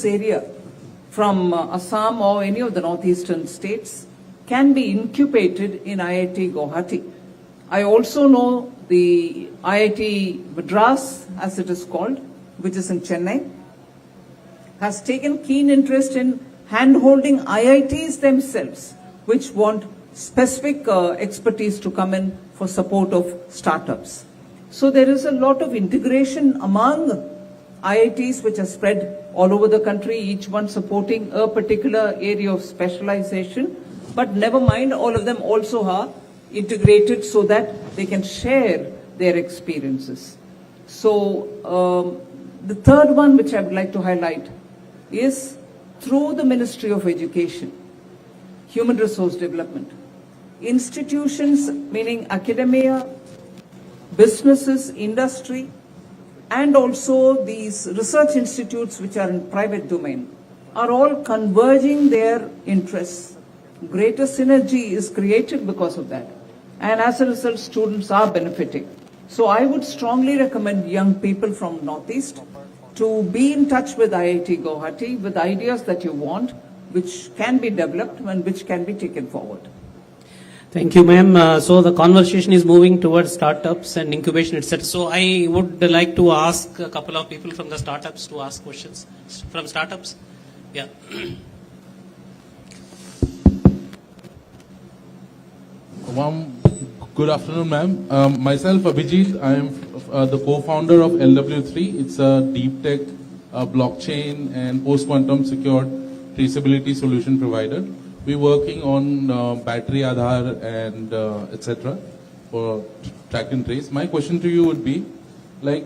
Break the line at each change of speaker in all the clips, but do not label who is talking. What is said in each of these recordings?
area from Assam or any of the northeastern states can be incubated in IIT Guwahati. I also know the IIT Madras, as it is called, which is in Chennai, has taken keen interest in hand-holding IITs themselves, which want specific expertise to come in for support of startups. So there is a lot of integration among IITs which are spread all over the country, each one supporting a particular area of specialization. But never mind, all of them also are integrated so that they can share their experiences. So the third one which I would like to highlight is through the Ministry of Education, Human Resource Development, institutions meaning academia, businesses, industry, and also these research institutes which are in private domain are all converging their interests. Greater synergy is created because of that. And as a result, students are benefiting. So I would strongly recommend young people from Northeast to be in touch with IIT Guwahati with ideas that you want, which can be developed and which can be taken forward.
Thank you, ma'am. So the conversation is moving towards startups and incubation, etc. So I would like to ask a couple of people from the startups to ask questions. From startups? Yeah.
Good afternoon, ma'am. Myself, Abhijit, I am the co-founder of LW3. It's a deep tech blockchain and post-quantum secured traceability solution provider. We're working on battery Aadhaar and etc. for track and trace. My question to you would be, like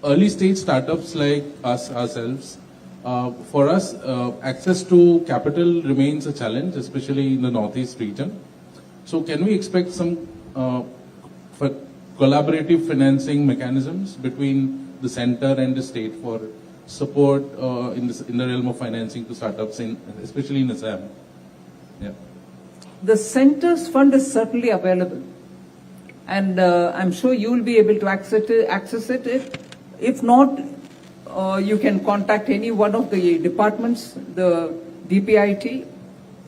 early stage startups like us ourselves, for us, access to capital remains a challenge, especially in the Northeast region. So can we expect some collaborative financing mechanisms between the center and the state for support in the realm of financing to startups, especially in Assam? Yeah.
The center's fund is certainly available, and I'm sure you will be able to access it. If not, you can contact any one of the departments, the DPIT,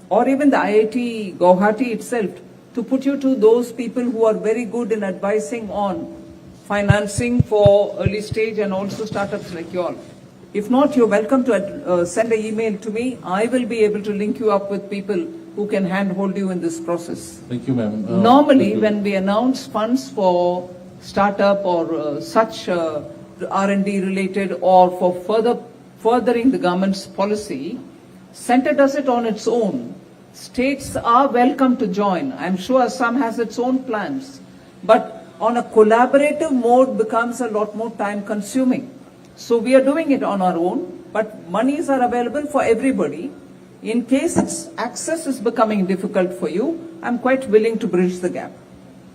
or even the IIT Guwahati itself, to put you to those people who are very good in advising on financing for early stage and also startups like you all. If not, you're welcome to send an email to me. I will be able to link you up with people who can handhold you in this process.
Thank you, ma'am.
Normally, when we announce funds for startup or such R&D related or for furthering the government's policy, center does it on its own. States are welcome to join. I'm sure Assam has its own plans. But on a collaborative mode becomes a lot more time consuming. So we are doing it on our own, but monies are available for everybody. In case its access is becoming difficult for you, I'm quite willing to bridge the gap.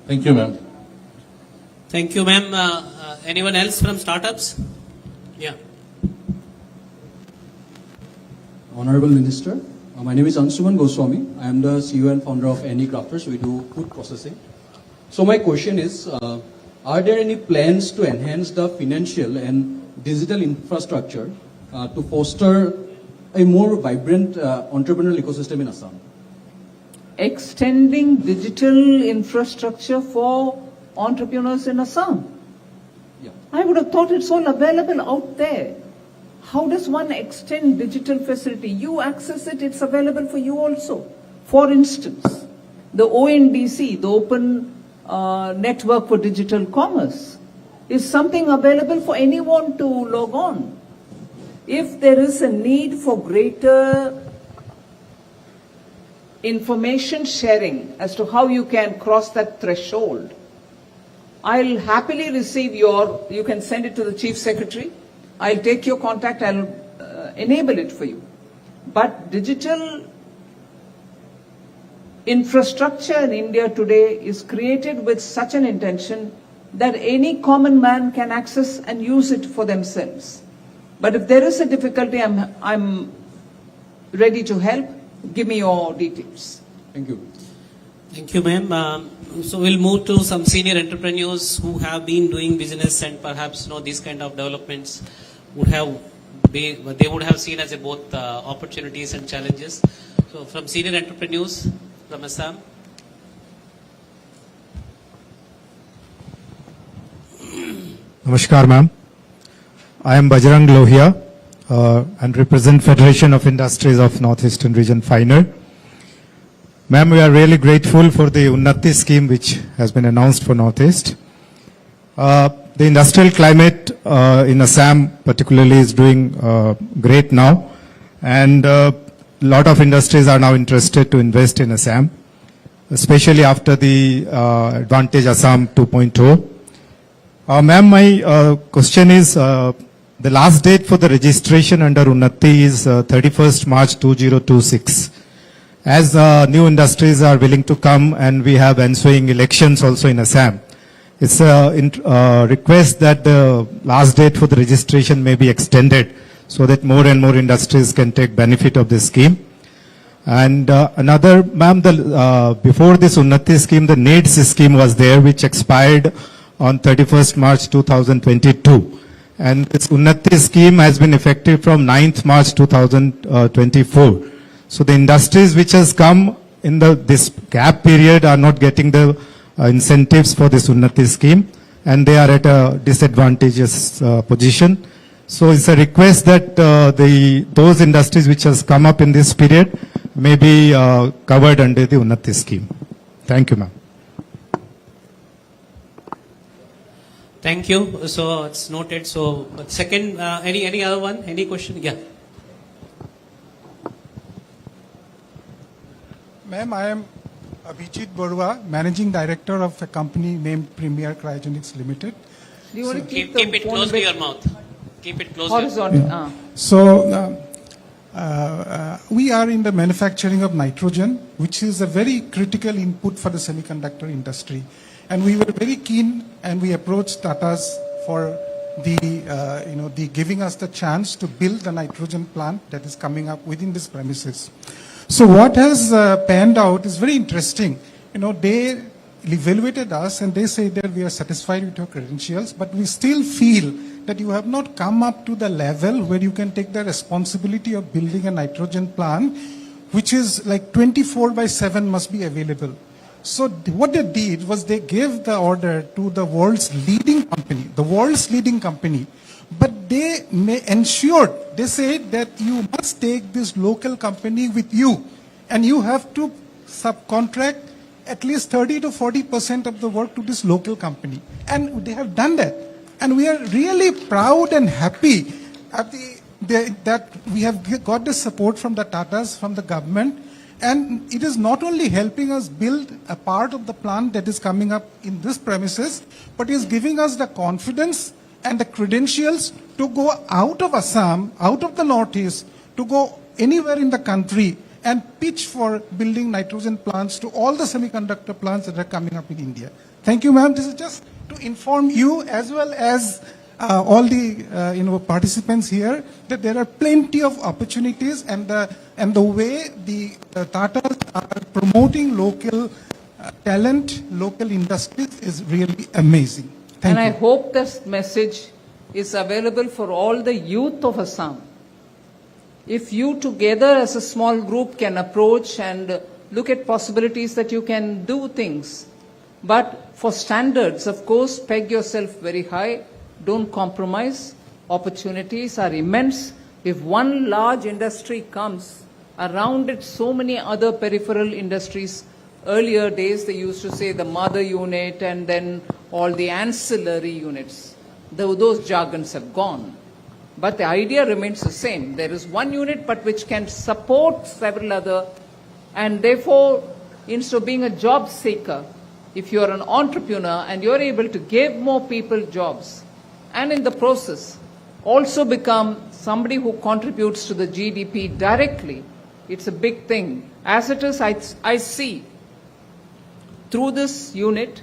Thank you, ma'am.
Thank you, ma'am. Anyone else from startups? Yeah.
Honorable Minister, my name is Ansuman Goswami. I am the CEO and founder of Any Crafters. We do food processing. So my question is, are there any plans to enhance the financial and digital infrastructure to foster a more vibrant entrepreneurial ecosystem in Assam?
Extending digital infrastructure for entrepreneurs in Assam.
Yeah.
I would have thought it's all available out there. How does one extend digital facility? You access it, it's available for you also. For instance, the ONDC, the Open Network for Digital Commerce, is something available for anyone to log on. If there is a need for greater information sharing as to how you can cross that threshold, I'll happily receive you can send it to the Chief Secretary. I'll take your contact, I'll enable it for you. But digital infrastructure in India today is created with such an intention that any common man can access and use it for themselves. But if there is a difficulty, I'm ready to help. Give me your details.
Thank you.
Thank you, ma'am. So we'll move to some senior entrepreneurs who have been doing business and perhaps these kind of developments would have they would have seen as a both opportunities and challenges. So from senior entrepreneurs from Assam.
Namaskar, ma'am. I am Bajrang Lohia and represent Federation of Industries of Northeastern Region, FINER. Ma'am, we are really grateful for the Unnati scheme which has been announced for Northeast. The industrial climate in Assam particularly is doing great now, and a lot of industries are now interested to invest in Assam, especially after the Advantage Assam 2.0. Ma'am, my question is, the last date for the registration under Unnati is 31st March 2026. As new industries are willing to come and we have ensuing elections also in Assam, it's a request that the last date for the registration may be extended so that more and more industries can take benefit of this scheme. And another, ma'am, before this Unnati scheme, the NEEDS scheme was there, which expired on 31st March 2022. And this Unnati scheme has been effective from 9th March 2024. So the industries which has come in this gap period are not getting the incentives for this Unnati scheme, and they are at a disadvantageous position. So it's a request that those industries which has come up in this period may be covered under the Unnati scheme. Thank you, ma'am.
Thank you. So it's noted. So second, any other one? Any question? Yeah.
Ma'am, I am Abhijit Barua, Managing Director of a company named Premier Cryogenics Limited.
Do you want to keep
Keep
the
it
phone
close to
bit
your mouth. Keep it close to your
horizontal?
Yeah. So, we are in the manufacturing of nitrogen, which is a very critical input for the semiconductor industry. And we were very keen, and we approached Tata's for the giving us the chance to build the nitrogen plant that is coming up within these premises. So what has panned out is very interesting. They evaluated us and they say that we are satisfied with your credentials, but we still feel that you have not come up to the level where you can take the responsibility of building a nitrogen plant, which is like 24/7 must be available. So what they did was they gave the order to the world's leading company, but they ensured, they said that you must take this local company with you, and you have to subcontract at least 30 to 40% of the work to this local company. And they have done that. And we are really proud and happy that we have got the support from the Tatas, from the government. And it is not only helping us build a part of the plant that is coming up in this premises, but is giving us the confidence and the credentials to go out of Assam, out of the Northeast, to go anywhere in the country and pitch for building nitrogen plants to all the semiconductor plants that are coming up in India. Thank you, ma'am. This is just to inform you as well as all the participants here that there are plenty of opportunities, and the way the Tatas are promoting local talent, local industries is really amazing. Thank you.
I hope this message is available for all the youth of Assam. If you together as a small group can approach and look at possibilities that you can do things. But for standards, of course, peg yourself very high. Don't compromise. Opportunities are immense. If one large industry comes, around it so many other peripheral industries. Earlier days they used to say the mother unit and then all the ancillary units. Those jargons have gone. But the idea remains the same. There is one unit but which can support several other, and therefore instead of being a job seeker, if you are an entrepreneur and you are able to give more people jobs and in the process also become somebody who contributes to the GDP directly, it's a big thing. As it is, I see through this unit,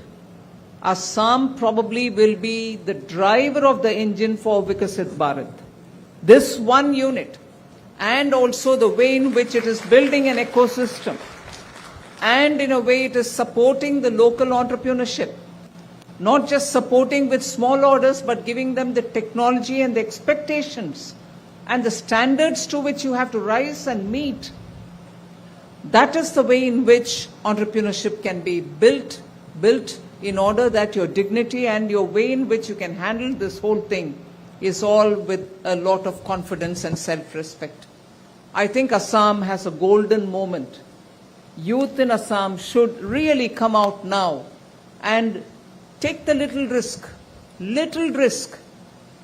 Assam probably will be the driver of the engine for Vikasit Bharat. This one unit, and also the way in which it is building an ecosystem, and in a way it is supporting the local entrepreneurship, not just supporting with small orders, but giving them the technology and the expectations and the standards to which you have to rise and meet, that is the way in which entrepreneurship can be built in order that your dignity and your way in which you can handle this whole thing is all with a lot of confidence and self-respect. I think Assam has a golden moment. Youth in Assam should really come out now and take the little risk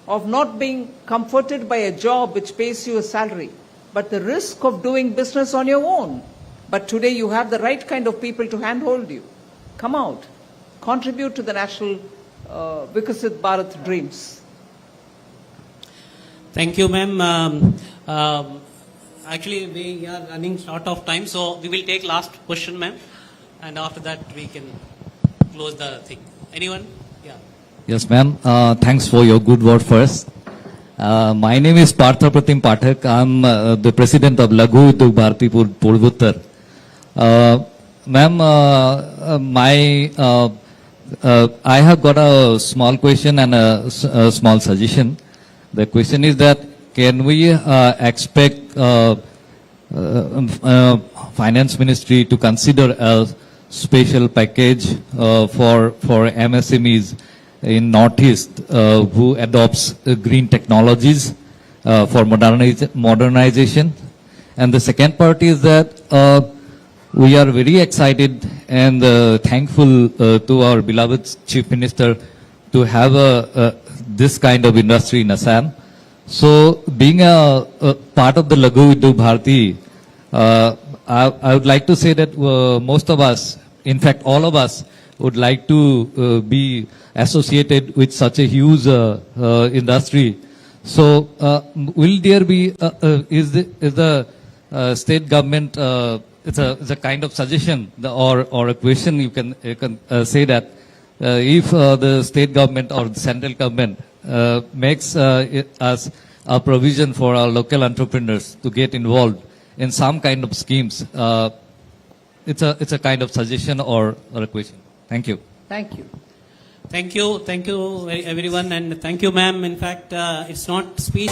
of not being comforted by a job which pays you a salary, but the risk of doing business on your own. But today you have the right kind of people to handhold you. Come out, contribute to the national Vikasit Bharat dreams.
Thank you, ma'am. Actually, we are running short of time, so we will take last question, ma'am, and after that we can close the thing. Anyone? Yeah.
Yes, ma'am. Thanks for your good word first. My name is Partha Pratim Pathak. I'm the president of Laghu Udyog Bharati Purvottar. Ma'am, I have got a small question and a small suggestion. The question is that can we expect finance ministry to consider a special package for MSMEs in Northeast who adopts green technologies for modernization? And the second part is that we are very excited and thankful to our beloved Chief Minister to have this kind of industry in Assam. So, being a part of the Laghu Udyog Bharati, I would like to say that most of us, in fact all of us, would like to be associated with such a huge industry. So, will there be, is the state government, it's a kind of suggestion or a question you can say that if the state government or the central government makes us a provision for our local entrepreneurs to get involved in some kind of schemes, it's a kind of suggestion or a question. Thank you.
Thank you.
Thank you, everyone, and thank you, ma'am. In fact, it's not speech.